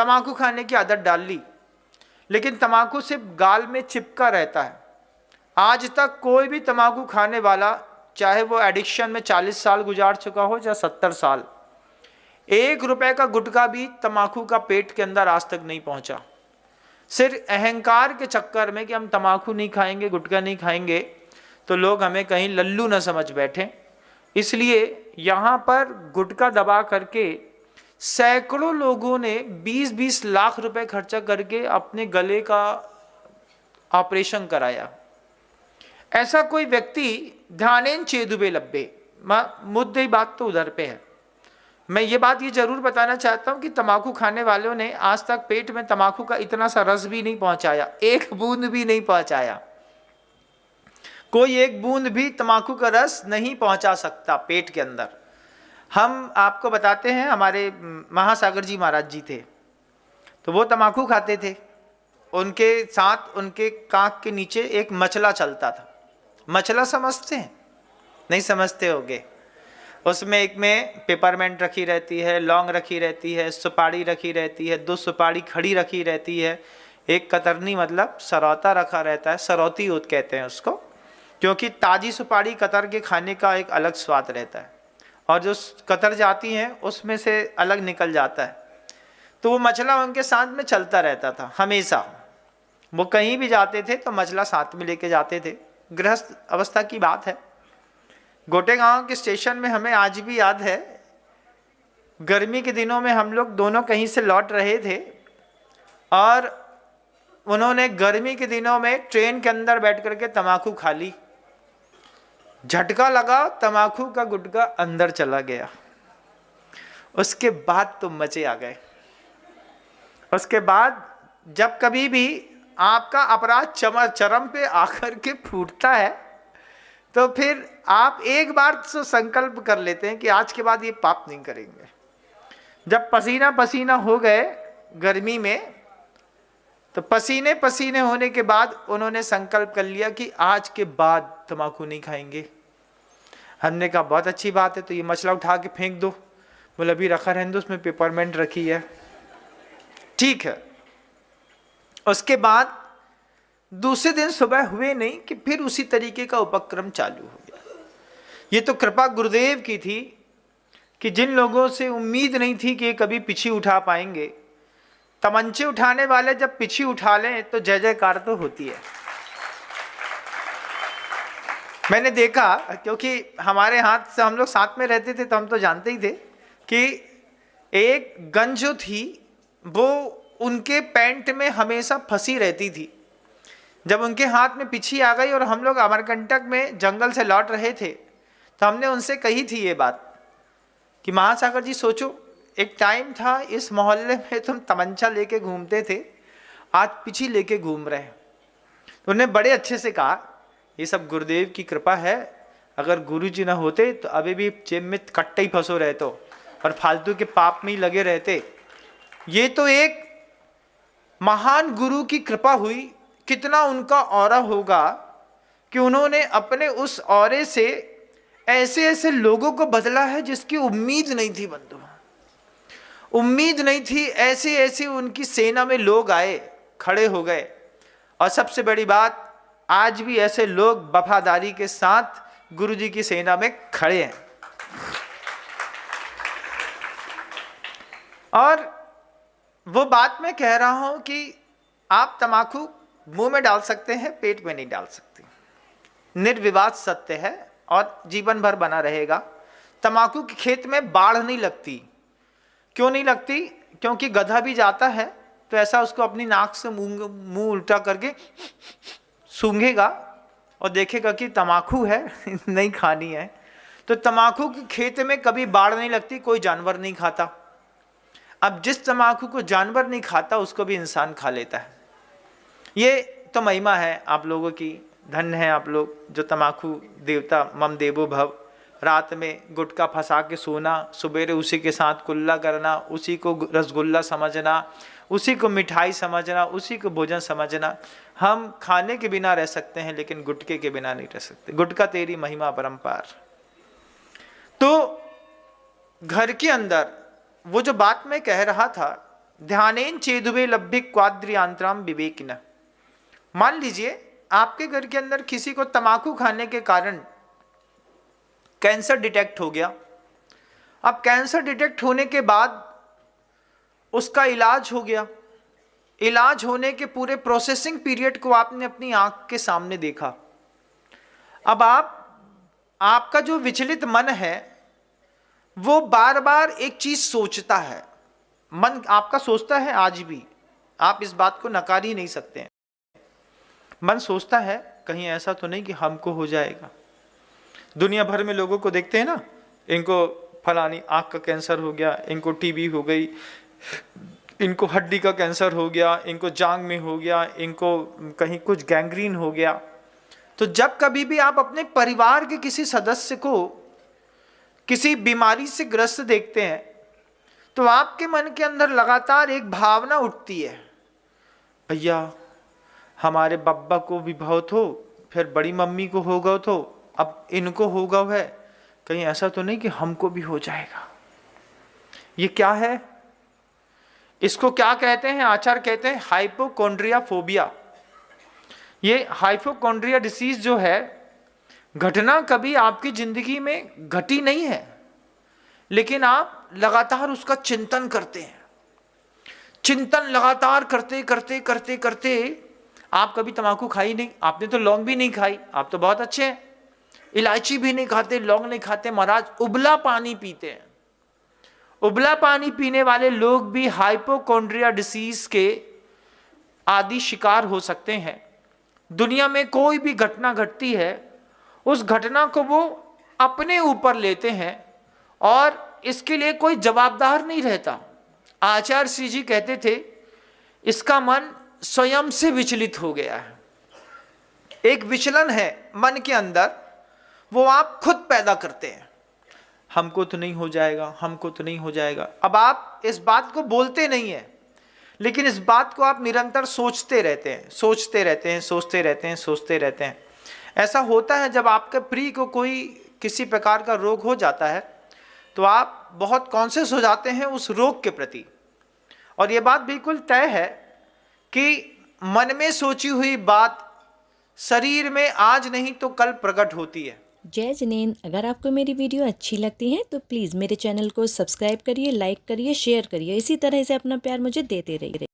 तम्बाकू खाने की आदत डाल ली, लेकिन तम्बाकू सिर्फ गाल में चिपका रहता है। आज तक कोई भी तम्बाकू खाने वाला, चाहे वो एडिक्शन में 40 साल गुजार चुका हो या 70 साल, 1 रुपए का गुटखा भी तम्बाकू का पेट के अंदर आज तक नहीं पहुंचा। सिर्फ अहंकार के चक्कर में कि हम तम्बाकू नहीं खाएंगे, गुटखा नहीं खाएंगे, तो लोग हमें कहीं लल्लू न समझ बैठे। इसलिए यहाँ पर गुटखा दबा करके सैकड़ों लोगों ने 20-20 लाख रुपए खर्चा करके अपने गले का ऑपरेशन कराया। ऐसा कोई व्यक्ति ध्यानेन चेदुबे लब्बे, मुद्दे बात तो उधर पे है। मैं ये बात ये जरूर बताना चाहता हूँ कि तम्बाकू खाने वालों ने आज तक पेट में तम्बाकू का इतना सा रस भी नहीं पहुंचाया, एक बूंद भी नहीं पहुंचाया। कोई एक बूंद भी तम्बाकू का रस नहीं पहुंचा सकता पेट के अंदर। हम आपको बताते हैं, हमारे महासागर जी महाराज जी थे, तो वो तम्बाकू खाते थे। उनके साथ उनके कांख के नीचे एक मचला चलता था। मचला समझते हैं? नहीं समझते होगे। उसमें एक में पेपरमेंट रखी रहती है, लौंग रखी रहती है, सुपारी रखी रहती है, 2 सुपारी खड़ी रखी रहती है, एक कतरनी मतलब सरौता रखा रहता है। सरौती होत कहते हैं उसको, क्योंकि ताजी सुपारी कतर के खाने का एक अलग स्वाद रहता है, और जो कतर जाती हैं उसमें से अलग निकल जाता है। तो वो मचला उनके साथ में चलता रहता था हमेशा। वो कहीं भी जाते थे तो मचला साथ में लेके जाते थे। गृहस्थ अवस्था की बात है। गोटेगांव के स्टेशन में हमें आज भी याद है, गर्मी के दिनों में हम लोग दोनों कहीं से लौट रहे थे, और उन्होंने गर्मी के दिनों में ट्रेन के अंदर बैठ करके तम्बाकू खा ली। झटका लगा, तम्बाकू का गुटखा अंदर चला गया। उसके बाद तो मजे आ गए। उसके बाद जब कभी भी आपका अपराध चरम पे आकर के फूटता है, तो फिर आप एक बार तो संकल्प कर लेते हैं कि आज के बाद ये पाप नहीं करेंगे। जब पसीना पसीना हो गए गर्मी में, तो पसीने पसीने होने के बाद उन्होंने संकल्प कर लिया कि आज के बाद तम्बाकू नहीं खाएंगे। हमने कहा बहुत अच्छी बात है, तो ये मचला उठा के फेंक दो। बोले अभी रखा रहने दो, उसमें पेपरमेंट रखी है। ठीक है। उसके बाद दूसरे दिन सुबह हुए नहीं कि फिर उसी तरीके का उपक्रम चालू हो गया। ये तो कृपा गुरुदेव की थी कि जिन लोगों से उम्मीद नहीं थी कि ये कभी पिछी उठा पाएंगे, तमंचे उठाने वाले जब पिछी उठा लें तो जय जयकार तो होती है। मैंने देखा, क्योंकि हमारे हाथ से हम लोग साथ में रहते थे तो हम तो जानते ही थे कि एक गन जो थी वो उनके पैंट में हमेशा फंसी रहती थी। जब उनके हाथ में पिछी आ गई और हम लोग अमरकंटक में जंगल से लौट रहे थे, तो हमने उनसे कही थी ये बात कि महासागर जी सोचो, एक टाइम था इस मोहल्ले में तुम तमंचा लेके घूमते थे, आज पिछी लेके घूम रहे हैं। तो उन्होंने बड़े अच्छे से कहा ये सब गुरुदेव की कृपा है, अगर गुरु जी ना होते तो अभी भी जेब में कट्टे ही फंसो रहते और फालतू के पाप में ही लगे रहते। ये तो एक महान गुरु की कृपा हुई। कितना उनका औरा होगा कि उन्होंने अपने उस औरे से ऐसे ऐसे लोगों को बदला है जिसकी उम्मीद नहीं थी। बंधु, उम्मीद नहीं थी। ऐसे ऐसे उनकी सेना में लोग आए, खड़े हो गए, और सबसे बड़ी बात, आज भी ऐसे लोग वफादारी के साथ गुरु जी की सेना में खड़े हैं। और वो बात मैं कह रहा हूं कि आप तम्बाकू मुंह में डाल सकते हैं, पेट में नहीं डाल सकते। निर्विवाद सत्य है और जीवन भर बना रहेगा। तम्बाकू के खेत में बाढ़ नहीं लगती। क्यों नहीं लगती? क्योंकि गधा भी जाता है तो ऐसा उसको अपनी नाक से मुंह उल्टा करके सूंघेगा और देखेगा कि तम्बाकू है नहीं खानी है। तो तम्बाकू के खेत में कभी बाढ़ नहीं लगती, कोई जानवर नहीं खाता। अब जिस तम्बाकू को जानवर नहीं खाता उसको भी इंसान खा लेता है। ये तो महिमा है आप लोगों की। धन्य है आप लोग जो तम्बाकू देवता मम देवो भव। रात में गुटखा फंसा के सोना, सुबेरे उसी के साथ कुल्ला करना, उसी को रसगुल्ला समझना, उसी को मिठाई समझना, उसी को भोजन समझना। हम खाने के बिना रह सकते हैं लेकिन गुटखे के बिना नहीं रह सकते। गुटखा तेरी महिमा अपरंपार। तो घर के अंदर वो जो बात मैं कह रहा था ध्यानेन चेदुवे लभ्य क्वाद्रियांतराम विवेकिन। मान लीजिए आपके घर के अंदर किसी को तंबाकू खाने के कारण कैंसर डिटेक्ट हो गया। अब कैंसर डिटेक्ट होने के बाद उसका इलाज हो गया। इलाज होने के पूरे प्रोसेसिंग पीरियड को आपने अपनी आंख के सामने देखा। अब आपका जो विचलित मन है वो बार बार एक चीज सोचता है। मन आपका सोचता है आज भी, आप इस बात को नकार ही नहीं सकते हैं। मन सोचता है कहीं ऐसा तो नहीं कि हमको हो जाएगा। दुनिया भर में लोगों को देखते हैं ना, इनको फलानी आंख का कैंसर हो गया, इनको टीबी हो गई, इनको हड्डी का कैंसर हो गया, इनको जांग में हो गया, इनको कहीं कुछ गैंग्रीन हो गया। तो जब कभी भी आप अपने परिवार के किसी सदस्य को किसी बीमारी से ग्रस्त देखते हैं तो आपके मन के अंदर लगातार एक भावना उठती है, भैया हमारे बब्बा को भी बहुत हो, फिर बड़ी मम्मी को होगा, तो अब इनको होगा है, कहीं ऐसा तो नहीं कि हमको भी हो जाएगा। ये क्या है? इसको क्या कहते हैं? आचार्य कहते हैं हाइपोकॉन्ड्रिया फोबिया। ये हाइपोकॉन्ड्रिया डिसीज जो है, घटना कभी आपकी जिंदगी में घटी नहीं है, लेकिन आप लगातार उसका चिंतन करते हैं। चिंतन लगातार करते करते करते करते आप कभी तंबाकू खाई नहीं, आपने तो लौंग भी नहीं खाई, आप तो बहुत अच्छे हैं, इलायची भी नहीं खाते, लौंग नहीं खाते, महाराज उबला पानी पीते हैं। उबला पानी पीने वाले लोग भी हाइपोकॉन्ड्रिया डिसीज के आदि शिकार हो सकते हैं। दुनिया में कोई भी घटना घटती है, उस घटना को वो अपने ऊपर लेते हैं और इसके लिए कोई जवाबदार नहीं रहता। आचार्य श्री जी कहते थे इसका मन स्वयं से विचलित हो गया है। एक विचलन है मन के अंदर, वो आप खुद पैदा करते हैं। हमको तो नहीं हो जाएगा, हमको तो नहीं हो जाएगा। अब आप इस बात को बोलते नहीं है, लेकिन इस बात को आप निरंतर सोचते रहते हैं, सोचते रहते हैं, सोचते रहते हैं, सोचते रहते हैं। ऐसा होता है जब आपके प्रिय को कोई किसी प्रकार का रोग हो जाता है तो आप बहुत कॉन्शियस हो जाते हैं उस रोग के प्रति। और ये बात बिल्कुल तय है कि मन में सोची हुई बात शरीर में आज नहीं तो कल प्रकट होती है। जय जिनेंद्र, अगर आपको मेरी वीडियो अच्छी लगती है तो प्लीज़ मेरे चैनल को सब्सक्राइब करिए, लाइक करिए, शेयर करिए। इसी तरह से अपना प्यार मुझे देते रहिए।